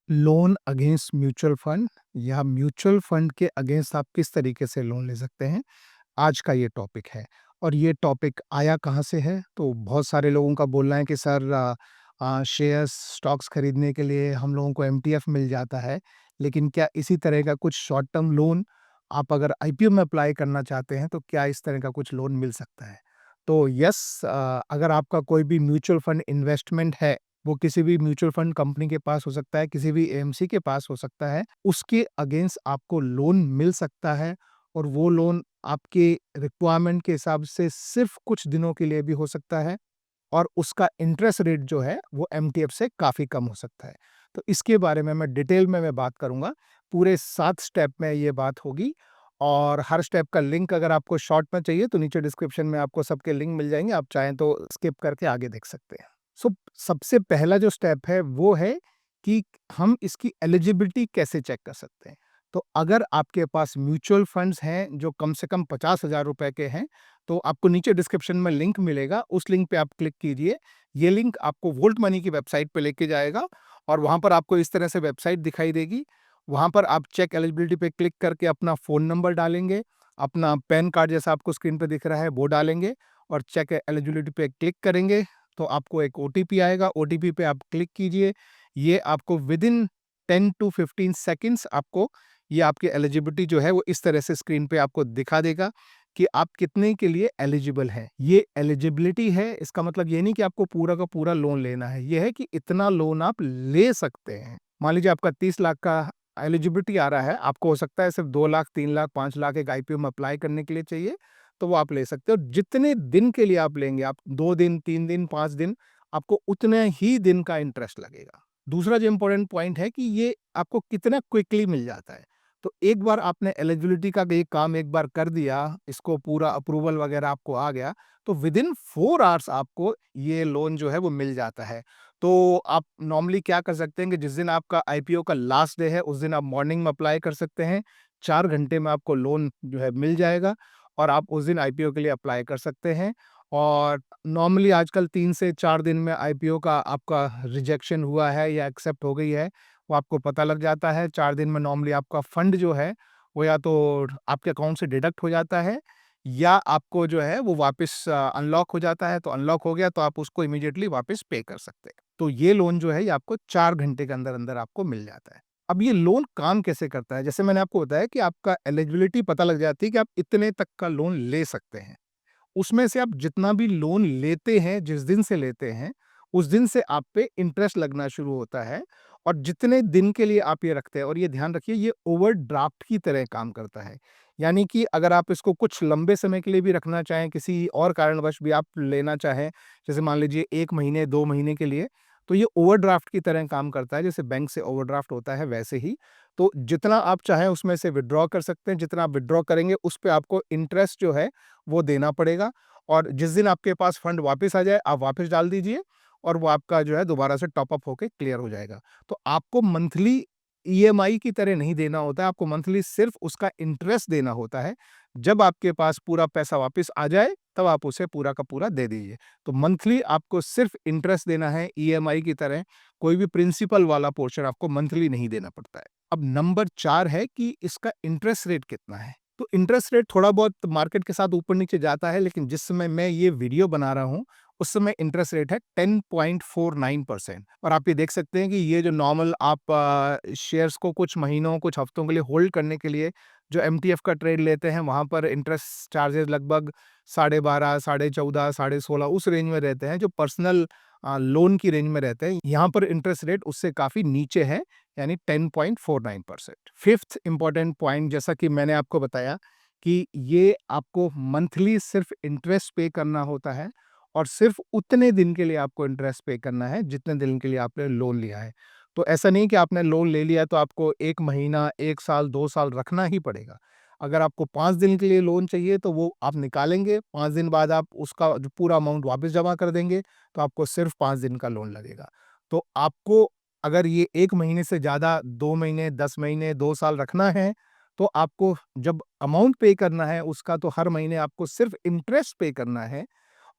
Loan against mutual fund या mutual fund के against आप किस तरीके से लोन ले सकते हैं, आज का ये टॉपिक है। और ये टॉपिक आया कहाँ से है? तो बहुत सारे लोगों का बोलना है कि सर शेयर्स, स्टॉक्स खरीदने के लिए हम लोगों को एमटीएफ मिल जाता है, लेकिन क्या इसी तरह का कुछ शॉर्ट टर्म लोन आप अगर आईपीओ में अप्लाई करना चाहते हैं, तो क्या इस तरह का कुछ लोन मिल सकता है? तो यस, अगर आपका कोई भी म्यूचुअल फंड इन्वेस्टमेंट है, वो किसी भी म्यूचुअल फंड कंपनी के पास हो सकता है, किसी भी एएमसी के पास हो सकता है, उसके अगेंस्ट आपको लोन मिल सकता है और वो लोन आपके रिक्वायरमेंट के हिसाब से सिर्फ़ कुछ दिनों के लिए भी हो सकता है और उसका इंटरेस्ट रेट जो है, वो एमटीएफ से काफ़ी कम हो सकता है। तो इसके बारे में मैं डिटेल में मैं बात करूँगा, पूरे 7 स्टेप में ये बात होगी और हर स्टेप का लिंक अगर आपको शॉर्ट में चाहिए, तो नीचे डिस्क्रिप्शन में आपको सबके लिंक मिल जाएँगे, आप चाहें तो स्किप करके आगे देख सकते हैं। सो सबसे पहला जो स्टेप है वो है कि हम इसकी एलिजिबिलिटी कैसे चेक कर सकते हैं। तो अगर आपके पास म्यूचुअल फंड्स हैं जो कम से कम 50,000 रुपए के हैं, तो आपको नीचे डिस्क्रिप्शन में लिंक मिलेगा, उस लिंक पे आप क्लिक कीजिए। ये लिंक आपको वोल्ट मनी की वेबसाइट पे लेके जाएगा और वहाँ पर आपको इस तरह से वेबसाइट दिखाई देगी। वहाँ पर आप चेक एलिजिबिलिटी पे क्लिक करके अपना फ़ोन नंबर डालेंगे, अपना पैन कार्ड जैसा आपको स्क्रीन पे दिख रहा है वो डालेंगे और चेक एलिजिबिलिटी पे क्लिक करेंगे, तो आपको एक ओटीपी आएगा, ओटीपी पे आप क्लिक कीजिए। ये आपको विदिन 10 टू 15 सेकंड्स आपको ये आपकी एलिजिबिलिटी जो है वो इस तरह से स्क्रीन पे आपको दिखा देगा कि आप कितने के लिए एलिजिबल हैं। ये एलिजिबिलिटी है, इसका मतलब ये नहीं कि आपको पूरा का पूरा लोन लेना है, ये है कि इतना लोन आप ले सकते हैं। मान लीजिए आपका 30 लाख का एलिजिबिलिटी आ रहा है, आपको हो सकता है सिर्फ 2 लाख, 3 लाख, 5 लाख एक आईपीओ में अप्लाई करने के लिए चाहिए, तो वो आप ले सकते हो। जितने दिन के लिए आप लेंगे, आप 2 दिन, 3 दिन, 5 दिन, आपको उतने ही दिन का इंटरेस्ट लगेगा। दूसरा जो इम्पोर्टेंट पॉइंट है कि ये आपको कितना क्विकली मिल जाता है। तो एक बार आपने एलिजिबिलिटी का ये काम एक बार कर दिया, इसको पूरा अप्रूवल वगैरह आपको आ गया, तो विदिन 4 आवर्स आपको ये लोन जो है वो मिल जाता है। तो आप नॉर्मली क्या कर सकते हैं कि जिस दिन आपका आईपीओ का लास्ट डे है, उस दिन आप मॉर्निंग में अप्लाई कर सकते हैं। 4 घंटे में आपको लोन जो है मिल जाएगा और आप उस दिन आईपीओ के लिए अप्लाई कर सकते हैं। और नॉर्मली आजकल 3 से 4 दिन में आईपीओ का आपका रिजेक्शन हुआ है या एक्सेप्ट हो गई है, वो आपको पता लग जाता है। 4 दिन में नॉर्मली आपका फंड जो है, वो या तो आपके अकाउंट से डिडक्ट हो जाता है या आपको जो है वो वापस अनलॉक हो जाता है। तो अनलॉक हो गया तो आप उसको इमीडिएटली वापस पे कर सकते हैं। तो ये लोन जो है ये आपको 4 घंटे के अंदर-अंदर आपको मिल जाता है। अब ये लोन काम कैसे करता है? जैसे मैंने आपको बताया कि आपका एलिजिबिलिटी पता लग जाती है कि आप इतने तक का लोन ले सकते हैं। उसमें से आप जितना भी लोन लेते हैं, जिस दिन से लेते हैं, उस दिन से आप पे इंटरेस्ट लगना शुरू होता है और जितने दिन के लिए आप ये रखते हैं और ये ध्यान रखिए ये ओवरड्राफ्ट की तरह काम करता है। यानी कि अगर आप इसको कुछ लंबे समय के लिए भी रखना चाहें, किसी और कारणवश भी आप लेना चाहें, जैसे मान लीजिए 1 महीने, 2 महीने के लिए, तो ये ओवरड्राफ्ट की तरह काम करता है, जैसे बैंक से ओवरड्राफ्ट होता है वैसे ही। तो जितना आप चाहें उसमें से विथड्रॉ कर सकते हैं, जितना आप विथड्रॉ करेंगे उस पे आपको इंटरेस्ट जो है वो देना पड़ेगा और जिस दिन आपके पास फंड वापस आ जाए, आप वापस डाल दीजिए और वो आपका जो है दोबारा से टॉप अप होके क्लियर हो जाएगा। तो आपको मंथली ईएमआई की तरह नहीं देना होता है, आपको मंथली सिर्फ़ उसका इंटरेस्ट देना होता है। जब आपके पास पूरा पैसा वापस आ जाए, तब आप उसे पूरा का पूरा दे दीजिए। तो मंथली आपको सिर्फ़ इंटरेस्ट देना है ईएमआई की तरह, कोई भी प्रिंसिपल वाला पोर्शन आपको मंथली नहीं देना पड़ता है। अब नंबर 4 है कि इसका इंटरेस्ट रेट कितना है? तो इंटरेस्ट रेट थोड़ा बहुत मार्केट के साथ ऊपर-नीचे जाता है, लेकिन जिस समय मैं ये वीडियो बना रहा हूँ, उस समय इंटरेस्ट रेट है 10.49% और आप ये देख सकते हैं कि ये जो नॉर्मल आप शेयर्स को कुछ महीनों, कुछ हफ्तों के लिए होल्ड करने के लिए जो एमटीएफ का ट्रेड लेते हैं, वहाँ पर इंटरेस्ट चार्जेस लगभग 12.5, साढ़े 14, साढ़े 16 उस रेंज में रहते हैं, जो पर्सनल लोन की रेंज में रहते हैं। यहाँ पर इंटरेस्ट रेट उससे काफ़ी नीचे है, यानी 10.49%। फिफ्थ इम्पोर्टेंट पॉइंट जैसा कि मैंने आपको बताया कि ये आपको मंथली सिर्फ इंटरेस्ट पे करना होता है और सिर्फ उतने दिन के लिए आपको इंटरेस्ट पे करना है जितने दिन के लिए आपने लोन लिया है। तो ऐसा नहीं कि आपने लोन ले लिया तो आपको 1 महीना, 1 साल, 2 साल रखना ही पड़ेगा। अगर आपको 5 दिन के लिए लोन चाहिए तो वो आप निकालेंगे, 5 दिन बाद आप उसका जो पूरा अमाउंट वापस जमा कर देंगे, तो आपको सिर्फ 5 दिन का लोन लगेगा। तो आपको अगर ये 1 महीने से ज़्यादा 2 महीने, 10 महीने, 2 साल रखना है, तो आपको जब अमाउंट पे करना है उसका तो हर महीने आपको सिर्फ़ इंटरेस्ट पे करना है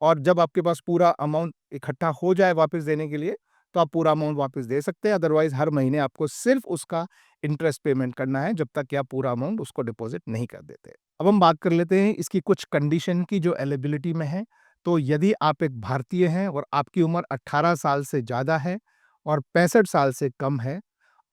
और जब आपके पास पूरा अमाउंट इकट्ठा हो जाए वापस देने के लिए, तो आप पूरा अमाउंट वापस दे सकते हैं, अदरवाइज़ हर महीने आपको सिर्फ़ उसका इंटरेस्ट पेमेंट करना है जब तक कि आप पूरा अमाउंट उसको डिपॉज़िट नहीं कर देते। अब हम बात कर लेते हैं इसकी कुछ कंडीशन की जो एलिजिबिलिटी में है। तो यदि आप एक भारतीय हैं और आपकी उम्र 18 साल से ज़्यादा है और 65 साल से कम है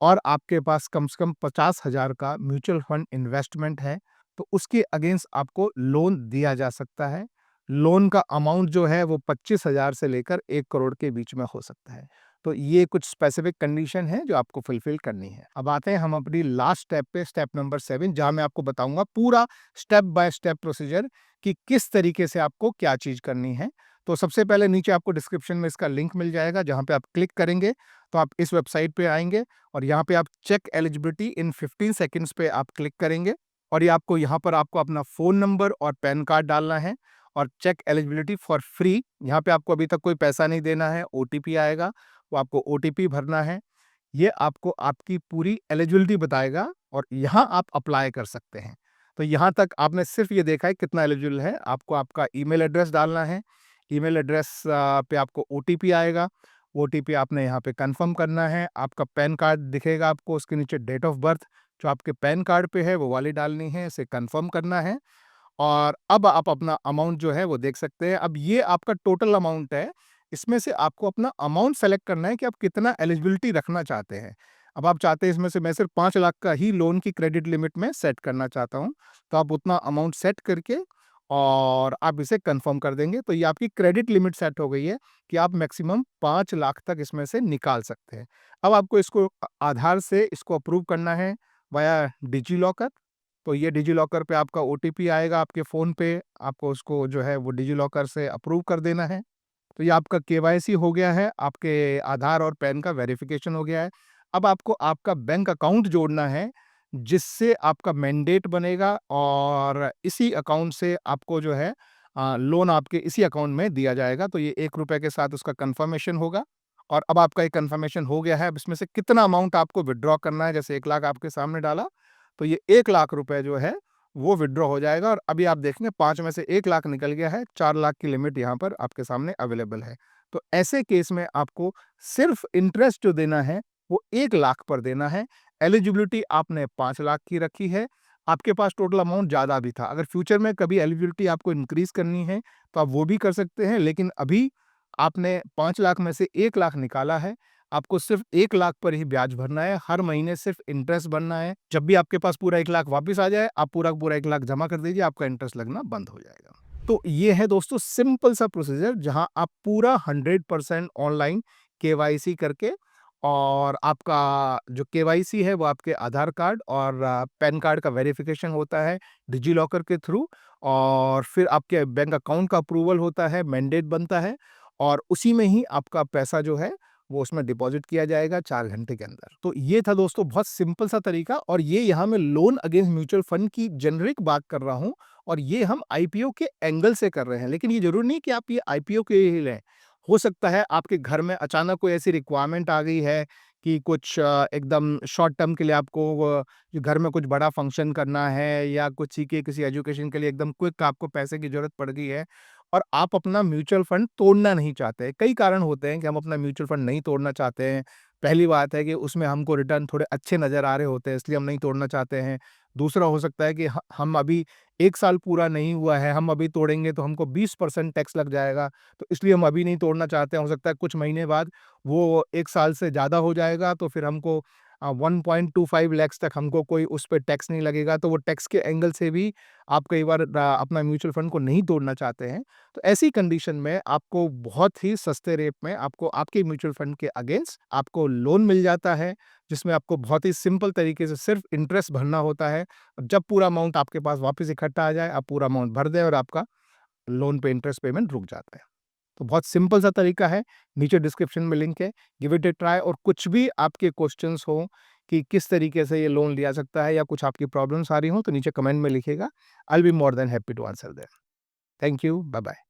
और आपके पास कम से कम 50,000 का म्यूचुअल फंड इन्वेस्टमेंट है, तो उसके अगेंस्ट आपको लोन दिया जा सकता है। लोन का अमाउंट जो है वो 25,000 से लेकर 1 करोड़ के बीच में हो सकता है। तो ये कुछ स्पेसिफिक कंडीशन है जो आपको फुलफिल करनी है। अब आते हैं हम अपनी लास्ट स्टेप पे, स्टेप नंबर 7, जहाँ मैं आपको बताऊँगा पूरा स्टेप बाय स्टेप प्रोसीजर कि किस तरीके से आपको क्या चीज़ करनी है। तो सबसे पहले नीचे आपको डिस्क्रिप्शन में इसका लिंक मिल जाएगा, जहाँ पे आप क्लिक करेंगे तो आप इस वेबसाइट पे आएँगे और यहाँ पे आप चेक एलिजिबिलिटी इन 15 सेकंड्स पे आप क्लिक करेंगे और ये आपको यहाँ पर आपको अपना फ़ोन नंबर और पैन कार्ड डालना है और चेक एलिजिबिलिटी फॉर फ्री, यहाँ पे आपको अभी तक कोई पैसा नहीं देना है, ओटीपी आएगा, वो आपको ओटीपी भरना है। ये आपको आपकी पूरी एलिजिबिलिटी बताएगा और यहाँ आप अप्लाई कर सकते हैं। तो यहाँ तक आपने सिर्फ़ ये देखा है कितना एलिजिबल है, आपको आपका ईमेल एड्रेस डालना है। ईमेल एड्रेस पे आपको ओटीपी आएगा, ओटीपी आपने यहाँ पे कन्फर्म करना है। आपका पैन कार्ड दिखेगा आपको, उसके नीचे डेट ऑफ बर्थ जो आपके पैन कार्ड पे है वो वाली डालनी है, इसे कन्फर्म करना है और अब आप अपना अमाउंट जो है वो देख सकते हैं। अब ये आपका टोटल अमाउंट है, इसमें से आपको अपना अमाउंट सेलेक्ट करना है कि आप कितना एलिजिबिलिटी रखना चाहते हैं। अब आप चाहते हैं इसमें से मैं सिर्फ 5 लाख का ही लोन की क्रेडिट लिमिट में सेट करना चाहता हूँ, तो आप उतना अमाउंट सेट करके और आप इसे कंफर्म कर देंगे, तो ये आपकी क्रेडिट लिमिट सेट हो गई है कि आप मैक्सिमम 5 लाख तक इसमें से निकाल सकते हैं। अब आपको इसको आधार से इसको अप्रूव करना है वाया डिजी लॉकर। तो ये डिजी लॉकर पे आपका ओटीपी आएगा आपके फ़ोन पे, आपको उसको जो है वो डिजी लॉकर से अप्रूव कर देना है। तो ये आपका केवाईसी हो गया है, आपके आधार और पैन का वेरिफ़िकेशन हो गया है। अब आपको आपका बैंक अकाउंट जोड़ना है, जिससे आपका मैंडेट बनेगा और इसी अकाउंट से आपको जो है लोन आपके इसी अकाउंट में दिया जाएगा। तो ये ₹1 के साथ उसका कन्फर्मेशन होगा और अब आपका ये कन्फर्मेशन हो गया है। अब इसमें से कितना अमाउंट आपको विथड्रॉ करना है, जैसे 1 लाख आपके सामने डाला, तो ये 1 लाख रुपए जो है वो विथड्रॉ हो जाएगा और अभी आप देखेंगे 5 में से 1 लाख निकल गया है, 4 लाख की लिमिट यहाँ पर आपके सामने अवेलेबल है। तो ऐसे केस में आपको सिर्फ़ इंटरेस्ट जो देना है, वो 1 लाख पर देना है। एलिजिबिलिटी आपने 5 लाख की रखी है, आपके पास टोटल अमाउंट ज़्यादा भी था। अगर फ्यूचर में कभी एलिजिबिलिटी आपको इंक्रीज़ करनी है, तो आप वो भी कर सकते हैं, लेकिन अभी आपने 5 लाख में से 1 लाख निकाला है, आपको सिर्फ़ 1 लाख पर ही ब्याज भरना है, हर महीने सिर्फ़ इंटरेस्ट भरना है। जब भी आपके पास पूरा 1 लाख वापस आ जाए, आप पूरा का पूरा 1 लाख जमा कर दीजिए, आपका इंटरेस्ट लगना बंद हो जाएगा। तो ये है दोस्तों सिंपल सा प्रोसीजर, जहाँ आप पूरा 100% ऑनलाइन केवाईसी करके और आपका जो केवाईसी है वो आपके आधार कार्ड और पैन कार्ड का वेरिफ़िकेशन होता है डिजी लॉकर के थ्रू और फिर आपके बैंक अकाउंट का अप्रूवल होता है, मैंडेट बनता है और उसी में ही आपका पैसा जो है वो उसमें डिपॉज़िट किया जाएगा 4 घंटे के अंदर। तो ये था दोस्तों बहुत सिंपल सा तरीका और ये यहाँ मैं लोन अगेंस्ट म्यूचुअल फंड की जेनेरिक बात कर रहा हूँ और ये हम आईपीओ के एंगल से कर रहे हैं। लेकिन ये ज़रूरी नहीं कि आप ये आईपीओ के ही लें। हो सकता है आपके घर में अचानक कोई ऐसी रिक्वायरमेंट आ गई है कि कुछ एकदम शॉर्ट टर्म के लिए आपको जो घर में कुछ बड़ा फंक्शन करना है या कुछ ही के किसी एजुकेशन के लिए एकदम क्विक आपको पैसे की ज़रूरत पड़ गई है और आप अपना म्यूचुअल फंड तोड़ना नहीं चाहते। कई कारण होते हैं कि हम अपना म्यूचुअल फंड नहीं तोड़ना चाहते हैं। पहली बात है कि उसमें हमको रिटर्न थोड़े अच्छे नज़र आ रहे होते हैं, इसलिए हम नहीं तोड़ना चाहते हैं। दूसरा हो सकता है कि हम अभी 1 साल पूरा नहीं हुआ है, हम अभी तोड़ेंगे तो हमको 20% टैक्स लग जाएगा, तो इसलिए हम अभी नहीं तोड़ना चाहते हैं। हो सकता है कुछ महीने बाद वो 1 साल से ज़्यादा हो जाएगा, तो फिर हमको 1.25 लैक्स तक हमको कोई उस पे टैक्स नहीं लगेगा, तो वो टैक्स के एंगल से भी आप कई बार अपना म्यूचुअल फंड को नहीं तोड़ना चाहते हैं। तो ऐसी कंडीशन में आपको बहुत ही सस्ते रेट में आपको आपके म्यूचुअल फंड के अगेंस्ट आपको लोन मिल जाता है, जिसमें आपको बहुत ही सिंपल तरीके से सिर्फ़ इंटरेस्ट भरना होता है। जब पूरा अमाउंट आपके पास वापस इकट्ठा आ जाए, आप पूरा अमाउंट भर दें और आपका लोन पे इंटरेस्ट पेमेंट रुक जाता है। तो बहुत सिंपल सा तरीका है, नीचे डिस्क्रिप्शन में लिंक है, गिव इट अ ट्राई और कुछ भी आपके क्वेश्चन्स हो कि किस तरीके से ये लोन लिया सकता है या कुछ आपकी प्रॉब्लम्स आ रही हो, तो नीचे कमेंट में लिखिएगा। I will be more than happy to answer them. Thank you, bye-bye.